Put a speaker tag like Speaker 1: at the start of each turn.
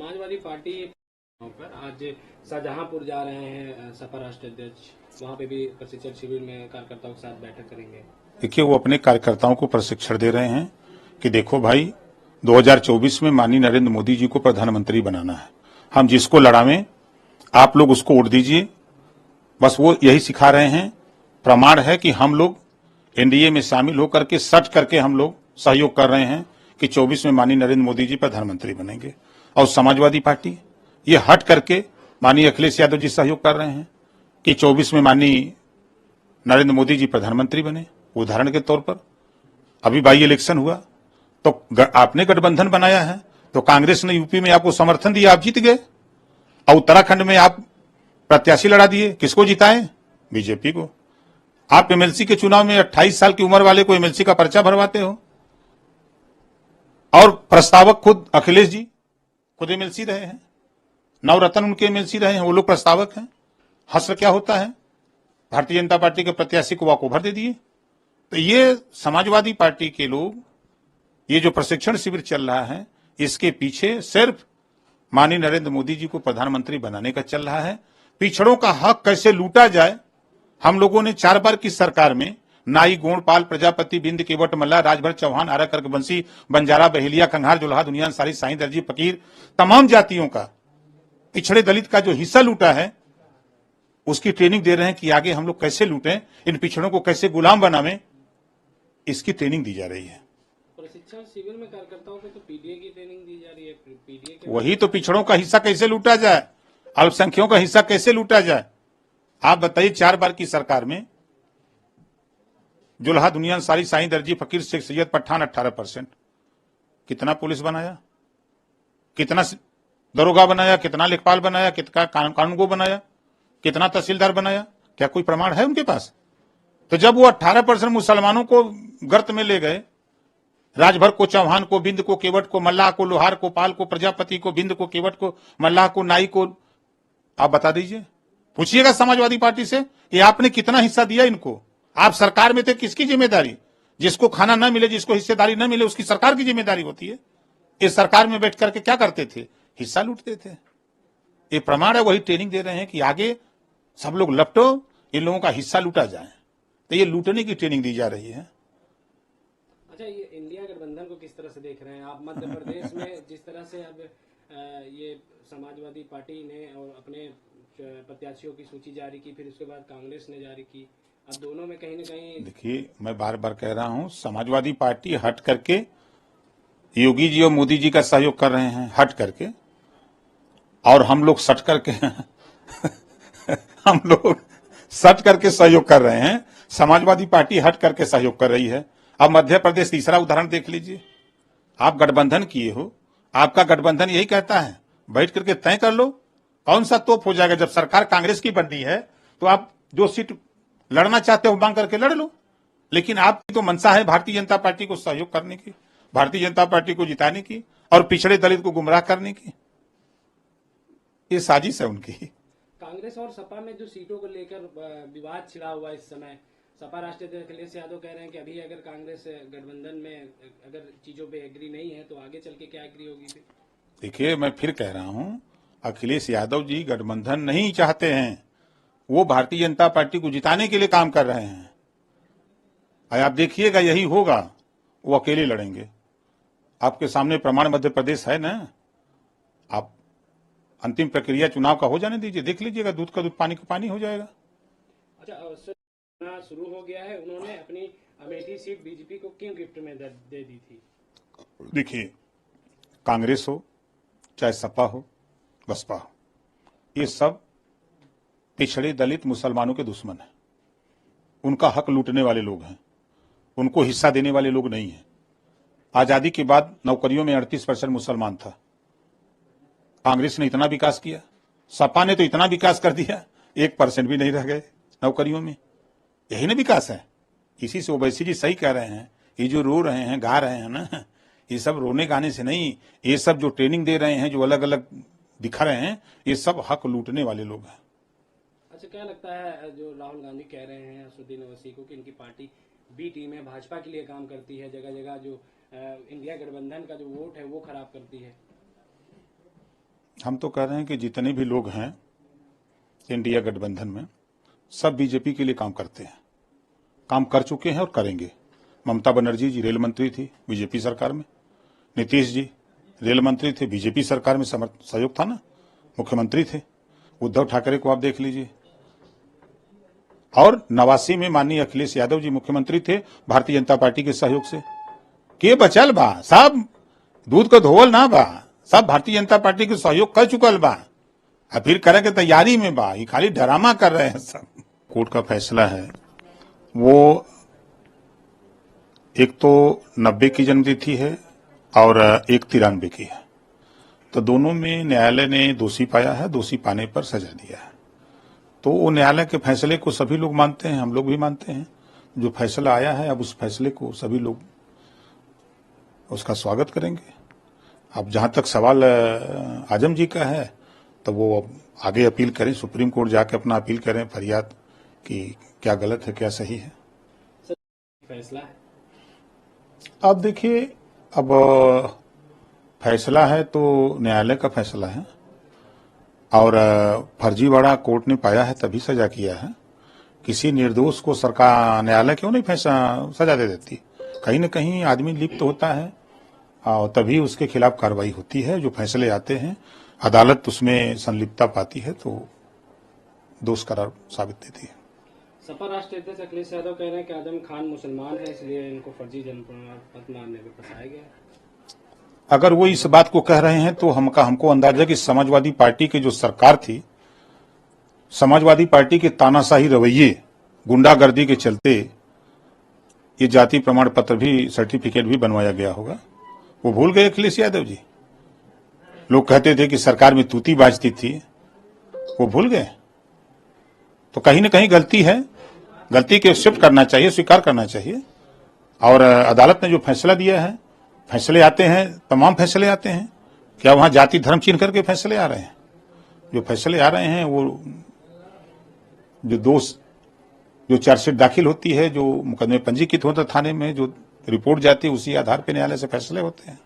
Speaker 1: Samajwadi party पर आज शाहजहांपुर जा रहे हैं सपा राष्ट्र अध्यक्ष, वहां पे भी प्रशिक्षण शिविर में कार्यकर्ताओं के साथ बैठक करेंगे।
Speaker 2: देखिए, वो अपने कार्यकर्ताओं को प्रशिक्षण दे रहे हैं कि देखो भाई, 2024 में माननीय नरेंद्र मोदी जी को प्रधानमंत्री बनाना है। हम जिसको लड़ावें, आप लोग उसको वोट दीजिए। बस वो यही सिखा रहे हैं। प्रमाण है कि हम लोग एनडीए में शामिल होकर के सच करके हम लोग सहयोग कर रहे हैं कि 24 में माननीय नरेंद्र मोदी जी प्रधानमंत्री बनेंगे। और समाजवादी पार्टी ये हट करके माननीय अखिलेश यादव जी सहयोग कर रहे हैं कि 24 में माननीय नरेंद्र मोदी जी प्रधानमंत्री बने। उदाहरण के तौर पर अभी बाई इलेक्शन हुआ तो आपने गठबंधन बनाया है, तो कांग्रेस ने यूपी में आपको समर्थन दिया, आप जीत गए। और उत्तराखंड में आप प्रत्याशी लड़ा दिए, किसको जिताए? बीजेपी को। आप एमएलसी के चुनाव में 28 साल की उम्र वाले को एमएलसी का पर्चा भरवाते हो, और प्रस्तावक खुद अखिलेश जी खुद एमएलसी रहे हैं, नवरत्न उनके एमएलसी रहे हैं, वो लोग प्रस्तावक हैं। हश्र क्या होता है? भारतीय जनता पार्टी के प्रत्याशी को वॉकओवर दे दिए। तो ये समाजवादी पार्टी के लोग, ये जो प्रशिक्षण शिविर चल रहा है, इसके पीछे सिर्फ माननीय नरेंद्र मोदी जी को प्रधानमंत्री बनाने का चल रहा है। पिछड़ों का हक कैसे लूटा जाए। हम लोगों ने 4 बार की सरकार में नाई, गोंडपाल, प्रजापति, बिंद, केवट, मल्ला, राजभर, चौहान, आरा, कर्क, बंसी, बंजारा, बहेलिया, कंघार, जुल्हा, दुनिया, सारी, साईं, दर्जी, फकीर, तमाम जातियों का, पिछड़े दलित का जो हिस्सा लूटा है, उसकी ट्रेनिंग दे रहे हैं कि आगे हम लोग कैसे लूटें, इन पिछड़ों को कैसे गुलाम बनावें, इसकी ट्रेनिंग दी जा रही है।
Speaker 1: प्रशिक्षण शिविर में कार्यकर्ताओं को तो पीडीए की ट्रेनिंग दी जा रही है। पीडीए के
Speaker 2: वही तो, पिछड़ों का हिस्सा कैसे लूटा जाए, अल्पसंख्यकों का हिस्सा कैसे लूटा जाए। आप बताइए, 4 बार की सरकार में जुल्हा, दुनिया, सारी, साईं, दर्जी, फकीर, शेख सैयद, पठान 18%। कितना पुलिस बनाया, कितना दरोगा बनाया, कितना लेखपाल बनाया, कितना कानूनगो बनाया, कितना तहसीलदार बनाया? क्या कोई प्रमाण है उनके पास? तो जब वो 18% मुसलमानों को गर्त में ले गए, राजभर को, चौहान को, बिंद को, केवट को, मल्लाह को, लोहार को, पाल को, प्रजापति को, बिंद को, केवट को, मल्लाह को, नाई को, आप बता दीजिए, पूछिएगा समाजवादी पार्टी से, ये आपने कितना हिस्सा दिया इनको? आप सरकार में थे, किसकी जिम्मेदारी? जिसको खाना न मिले, जिसको हिस्सेदारी न मिले, उसकी सरकार की जिम्मेदारी होती है। इस सरकार में बैठ करके क्या करते थे? हिस्सा लूटते थे। ये प्रमाण है। वही ट्रेनिंग दे रहे हैं कि आगे सब लोग लपटो, इन लोगों का हिस्सा लूटा जाए। तो ये लूटने की ट्रेनिंग दी जा रही है।
Speaker 1: अच्छा, ये इंडिया गठबंधन को किस तरह से देख रहे हैं आप? मध्य प्रदेश में जिस तरह से अब ये समाजवादी पार्टी ने और अपने प्रत्याशियों की सूची जारी की, फिर उसके बाद कांग्रेस ने जारी की, अब दोनों में कहीं न कहीं।
Speaker 2: देखिए, मैं बार बार कह रहा हूं, समाजवादी पार्टी हट करके योगी जी और मोदी जी का सहयोग कर रहे हैं, हट करके, और हम लोग सट करके हम लोग सट करके सहयोग कर रहे हैं। समाजवादी पार्टी हट करके सहयोग कर रही है। अब मध्य प्रदेश तीसरा उदाहरण देख लीजिए। आप गठबंधन किए हो, आपका गठबंधन यही कहता है बैठ करके तय कर लो कौन सा तोप हो जाएगा। जब सरकार कांग्रेस की बननी है तो आप जो सीट लड़ना चाहते हो मांग करके लड़ लो, लेकिन आपकी तो मंशा है भारतीय जनता पार्टी को सहयोग करने की, भारतीय जनता पार्टी को जिताने की और पिछड़े दलित को गुमराह करने की। ये साजिश है उनकी।
Speaker 1: कांग्रेस और सपा में जो सीटों को लेकर विवाद छिड़ा हुआ इस समय, सपा राष्ट्रीय अध्यक्ष अखिलेश यादव कह रहे हैं कि अभी अगर कांग्रेस गठबंधन में अगर चीजों पे एग्री नहीं है तो आगे चल के क्या एग्री होगी फिर?
Speaker 2: देखिए, मैं फिर कह रहा हूं, अखिलेश यादव जी गठबंधन नहीं चाहते हैं। वो भारतीय जनता पार्टी को जिताने के लिए काम कर रहे हैं। आप देखिएगा यही होगा, वो अकेले लड़ेंगे। आपके सामने प्रमाण मध्य प्रदेश है ना। आप अंतिम प्रक्रिया चुनाव का हो जाने दीजिए, देख लीजिएगा, दूध का दूध, पानी का पानी हो जाएगा।
Speaker 1: अच्छा, शुरू हो गया है। उन्होंने अपनी अमेठी सीट बीजेपी को क्यों गिफ्ट में दे दी थी?
Speaker 2: देखिए, कांग्रेस हो चाहे सपा हो, बसपा हो, ये सब पिछड़े दलित मुसलमानों के दुश्मन हैं। उनका हक लूटने वाले लोग हैं, उनको हिस्सा देने वाले लोग नहीं हैं। आजादी के बाद नौकरियों में 38% मुसलमान था। कांग्रेस ने इतना विकास किया, सपा ने तो इतना विकास कर दिया, 1% भी नहीं रह गए नौकरियों में। यही ना विकास है। इसी से ओवैसी जी सही कह रहे हैं, ये जो रो रहे हैं, गा रहे हैं ना, ये सब रोने गाने से नहीं, ये सब जो ट्रेनिंग दे रहे हैं, जो अलग अलग दिखा रहे हैं, ये सब हक लूटने वाले लोग हैं।
Speaker 1: अच्छा, क्या लगता है जो राहुल गांधी कह रहे हैं असदुद्दीन ओवैसी को कि इनकी पार्टी बी टीम है, भाजपा के लिए काम करती है, जगह जगह जो इंडिया गठबंधन का जो वोट है वो खराब करती है?
Speaker 2: हम तो कह रहे हैं कि जितने भी लोग हैं इंडिया गठबंधन में सब बीजेपी के लिए काम करते हैं, काम कर चुके हैं और करेंगे। ममता बनर्जी जी रेल मंत्री थी बीजेपी सरकार में, नीतीश जी रेल मंत्री थे बीजेपी सरकार में, सहयोग था ना, मुख्यमंत्री थे। उद्धव ठाकरे को आप देख लीजिए, और 89 में माननीय अखिलेश यादव जी मुख्यमंत्री थे भारतीय जनता पार्टी के सहयोग से। के बचल बा सब दूध को धोवल ना बा, सब भारतीय जनता पार्टी के सहयोग कर चुकल बा, अब फिर करे के तैयारी में बा, ये खाली ड्रामा कर रहे हैं सब। कोर्ट का फैसला है वो एक तो 90 की जन्मतिथि है और एक 93 की है, तो दोनों में न्यायालय ने दोषी पाया है, दोषी पाने पर सजा दिया है। तो वो न्यायालय के फैसले को सभी लोग मानते हैं, हम लोग भी मानते हैं। जो फैसला आया है अब उस फैसले को सभी लोग उसका स्वागत करेंगे। अब जहां तक सवाल आजम जी का है तो वो अब आगे अपील करें, सुप्रीम कोर्ट जाके अपना अपील करें, फरियाद कि क्या गलत है क्या सही है।
Speaker 1: फैसला है
Speaker 2: अब देखिए, अब फैसला है तो न्यायालय का फैसला है, और फर्जीवाड़ा कोर्ट ने पाया है तभी सजा किया है। किसी निर्दोष को सरकार न्यायालय क्यों नहीं सजा दे देती? कहीं न कहीं आदमी लिप्त होता है और तभी उसके खिलाफ कार्रवाई होती है। जो फैसले आते हैं अदालत उसमें संलिप्तता पाती है तो दोष करार साबित देती है।
Speaker 1: सपा राष्ट्रीय अध्यक्ष अखिलेश यादव कह रहे हैं कि आजम खान मुसलमान है, इसलिए इनको फर्जी जन्म प्रमाण पत्र मारने में फंसाया गया।
Speaker 2: अगर वो इस बात को कह रहे हैं तो हमको अंदाजा है कि समाजवादी पार्टी की जो सरकार थी, समाजवादी पार्टी के तानाशाही रवैये, गुंडागर्दी के चलते ये जाति प्रमाण पत्र भी, सर्टिफिकेट भी बनवाया गया होगा। वो भूल गए अखिलेश यादव जी। लोग कहते थे कि सरकार में तूती बाजती थी, वो भूल गए। तो कहीं न कहीं गलती है, गलती के एक्सेप्ट करना चाहिए, स्वीकार करना चाहिए। और अदालत ने जो फैसला दिया है, फैसले आते हैं, तमाम फैसले आते हैं, क्या वहां जाति धर्म चिन्ह करके फैसले आ रहे हैं? जो फैसले आ रहे हैं वो जो चार्जशीट दाखिल होती है, जो मुकदमे पंजीकृत होता थाने में, जो रिपोर्ट जाती है, उसी आधार पर न्यायालय से फैसले होते हैं।